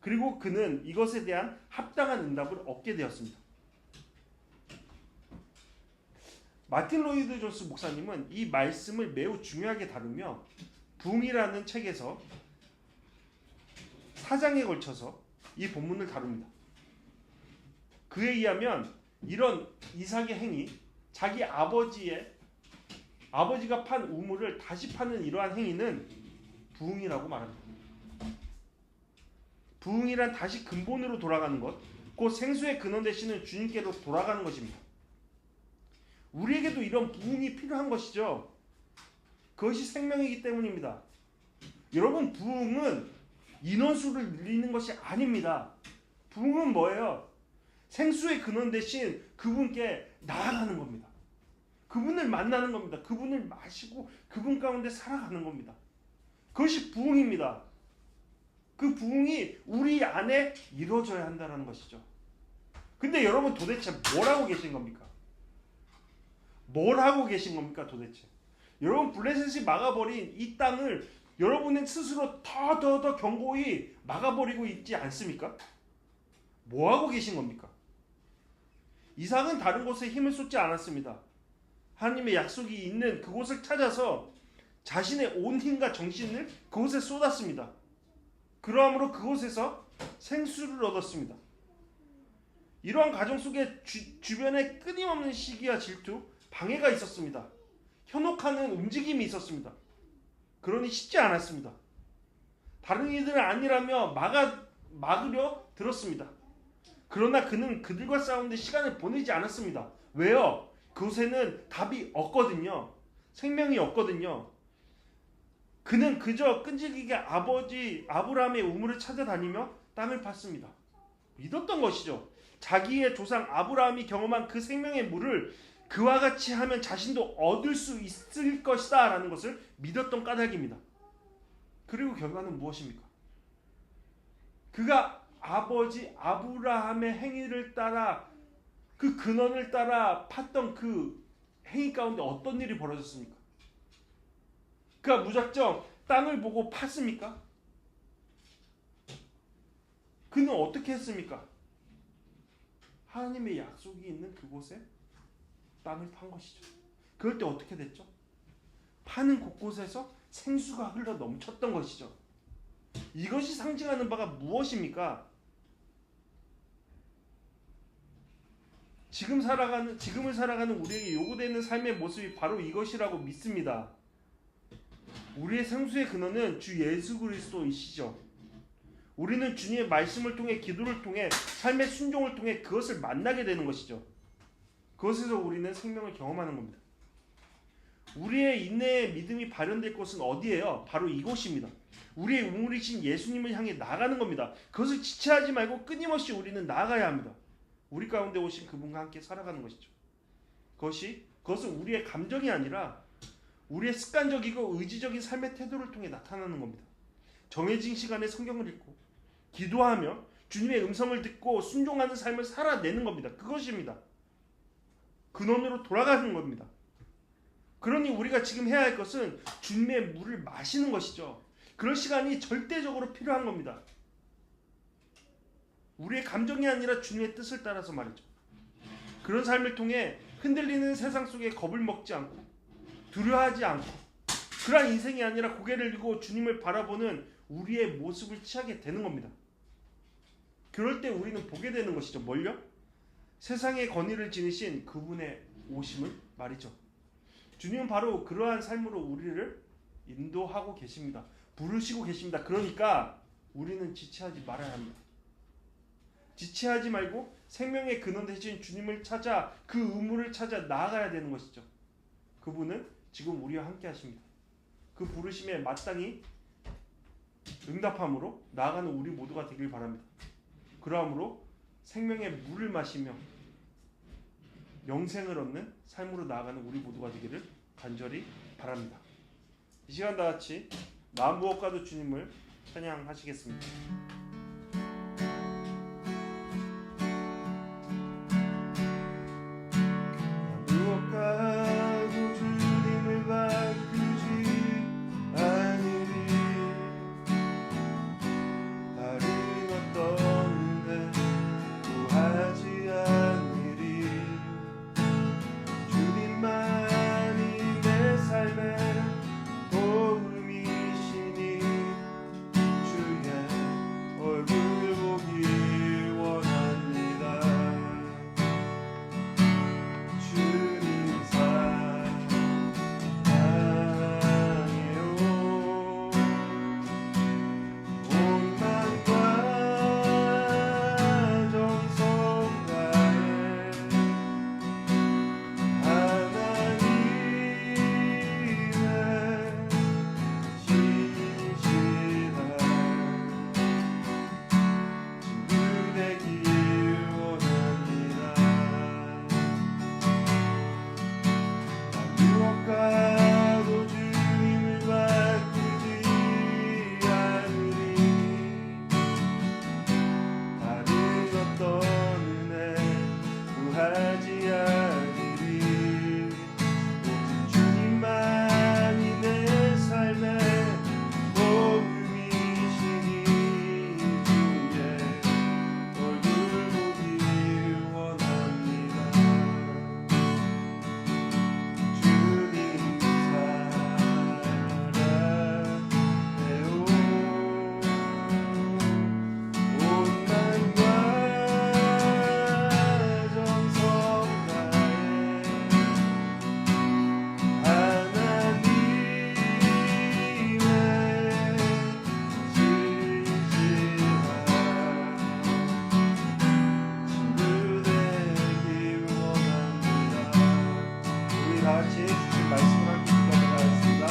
그리고 그는 이것에 대한 합당한 응답을 얻게 되었습니다. 마틴 로이드 존스 목사님은 이 말씀을 매우 중요하게 다루며 부흥이라는 책에서 4장에 걸쳐서 이 본문을 다룹니다. 그에 의하면 이런 이삭의 행위, 자기 아버지가 판 우물을 다시 파는 이러한 행위는 부흥이라고 말합니다. 부흥이란 다시 근본으로 돌아가는 것, 곧 생수의 근원 되시는 주님께로 돌아가는 것입니다. 우리에게도 이런 부흥이 필요한 것이죠. 그것이 생명이기 때문입니다. 여러분, 부흥은 인원수를 늘리는 것이 아닙니다. 부흥은 뭐예요? 생수의 근원 대신 그분께 나아가는 겁니다. 그분을 만나는 겁니다. 그분을 마시고 그분 가운데 살아가는 겁니다. 그것이 부흥입니다. 그 부흥이 우리 안에 이루어져야 한다는 것이죠. 근데 여러분, 도대체 뭘 하고 계신 겁니까? 뭘 하고 계신 겁니까 도대체? 여러분, 블레셋이 막아버린 이 땅을 여러분은 스스로 더 견고히 막아버리고 있지 않습니까? 뭐 하고 계신 겁니까? 이삭은 다른 곳에 힘을 쏟지 않았습니다. 하나님의 약속이 있는 그곳을 찾아서 자신의 온 힘과 정신을 그곳에 쏟았습니다. 그러함으로 그곳에서 생수를 얻었습니다. 이러한 과정 속에 주변에 끊임없는 시기와 질투, 방해가 있었습니다. 현혹하는 움직임이 있었습니다. 그러니 쉽지 않았습니다. 다른 이들은 아니라며 막으려 들었습니다. 그러나 그는 그들과 싸우는데 시간을 보내지 않았습니다. 왜요? 그곳에는 답이 없거든요. 생명이 없거든요. 그는 그저 끈질기게 아버지 아브라함의 우물을 찾아다니며 땅을 팠습니다. 믿었던 것이죠. 자기의 조상 아브라함이 경험한 그 생명의 물을 그와 같이 하면 자신도 얻을 수 있을 것이다 라는 것을 믿었던 까닭입니다. 그리고 결과는 무엇입니까? 그가 아버지 아브라함의 행위를 따라 그 근원을 따라 팠던 그 행위 가운데 어떤 일이 벌어졌습니까? 그가 무작정 땅을 보고 팠습니까? 그는 어떻게 했습니까? 하나님의 약속이 있는 그곳에 땅을 판 것이죠. 그럴 때 어떻게 됐죠? 파는 곳곳에서 생수가 흘러 넘쳤던 것이죠. 이것이 상징하는 바가 무엇입니까? 지금을 살아가는 우리에게 요구되는 삶의 모습이 바로 이것이라고 믿습니다. 우리의 생수의 근원은 주 예수 그리스도이시죠. 우리는 주님의 말씀을 통해, 기도를 통해, 삶의 순종을 통해 그것을 만나게 되는 것이죠. 그것에서 우리는 생명을 경험하는 겁니다. 우리의 인내의 믿음이 발현될 곳은 어디예요? 바로 이곳입니다. 우리의 우물이신 예수님을 향해 나아가는 겁니다. 그것을 지체하지 말고 끊임없이 우리는 나아가야 합니다. 우리 가운데 오신 그분과 함께 살아가는 것이죠. 그것은 우리의 감정이 아니라 우리의 습관적이고 의지적인 삶의 태도를 통해 나타나는 겁니다. 정해진 시간에 성경을 읽고 기도하며 주님의 음성을 듣고 순종하는 삶을 살아내는 겁니다. 그것입니다. 근원으로 돌아가는 겁니다. 그러니 우리가 지금 해야 할 것은 주님의 물을 마시는 것이죠. 그런 시간이 절대적으로 필요한 겁니다. 우리의 감정이 아니라 주님의 뜻을 따라서 말이죠. 그런 삶을 통해 흔들리는 세상 속에 겁을 먹지 않고 두려워하지 않고 그러한 인생이 아니라 고개를 들고 주님을 바라보는 우리의 모습을 취하게 되는 겁니다. 그럴 때 우리는 보게 되는 것이죠. 뭘요? 세상의 권위를 지니신 그분의 오심을 말이죠. 주님은 바로 그러한 삶으로 우리를 인도하고 계십니다. 부르시고 계십니다. 그러니까 우리는 지체하지 말아야 합니다. 지체하지 말고 생명의 근원 되신 주님을 찾아 그 의무를 찾아 나아가야 되는 것이죠. 그분은 지금 우리와 함께 하십니다. 그 부르심에 마땅히 응답함으로 나아가는 우리 모두가 되길 바랍니다. 그러함으로 생명의 물을 마시며 영생을 얻는 삶으로 나아가는 우리 모두가 되기를 간절히 바랍니다. 이 시간 다 같이 마음 무엇과도 주님을 찬양하시겠습니다.
무엇과도 주님을 바꾸지 않으리. 다른 어떤 은혜 구하지 않으리. 주님만이 내 삶의 도움이시니 주의 얼굴 보기 원합니다. 주님 사랑해요. 온 맘과 정성 다해 하나님의 신실한 친구 되길 원합니다. 무엇과도 주님을 바꾸지 않으리. 다른 어떤 은혜 구하지 않으리. 오직 주님만이 내 삶의 도움이시니 주의 얼굴 보기 원합니다. 주님 사랑해요. 온 맘과 정성 다해 하나님의 신실한 친구 되길 원합니다. 우리 다 같이 주신 말씀을 함께 기도하겠습니다.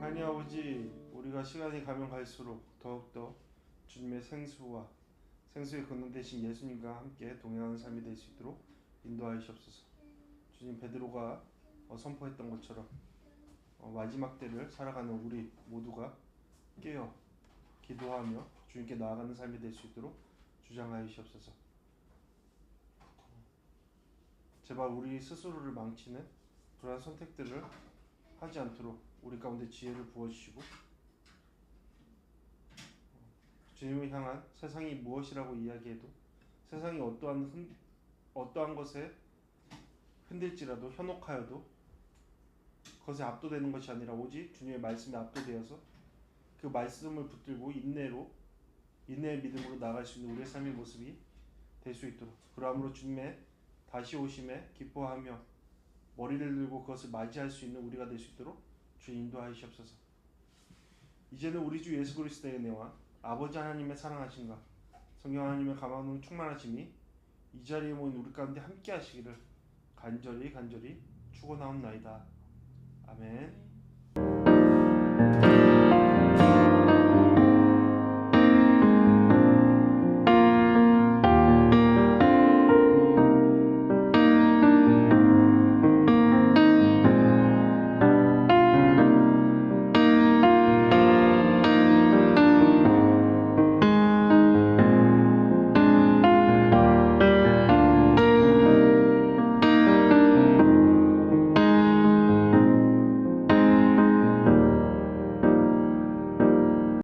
하나님 아버지, 우리가 시간이 가면 갈수록 더욱더 주님의 생수와 생수의 근원 되신 예수님과 함께 동행하는 삶이 될 수 있도록 인도하시옵소서. 주님, 베드로가 선포했던 것처럼 마지막 때를 살아가는 우리 모두가 깨어 기도하며 주님께 나아가는 삶이 될 수 있도록 주장하시옵소서. 제발 우리 스스로를 망치는 그러한 선택들을 하지 않도록 우리 가운데 지혜를 부어주시고, 주님을 향한 세상이 무엇이라고 이야기해도 세상이 어떠한 것에 흔들지라도 현혹하여도 그것에 압도되는 것이 아니라 오직 주님의 말씀에 압도되어서
그 말씀을 붙들고 인내의 믿음으로 나아갈 수 있는 우리의 삶의 모습이 될 수 있도록, 그러함으로 주님의 다시 오심에 기뻐하며 머리를 들고 그것을 맞이할 수 있는 우리가 될 수 있도록 주님 인도하시옵소서. 이제는 우리 주 예수 그리스도의 은혜와 아버지 하나님의 사랑하심과 성령 하나님의 감화로운 충만하심이 이 자리에 모인 우리 가운데 함께 하시기를 간절히 축원하옵나이다. 아멘.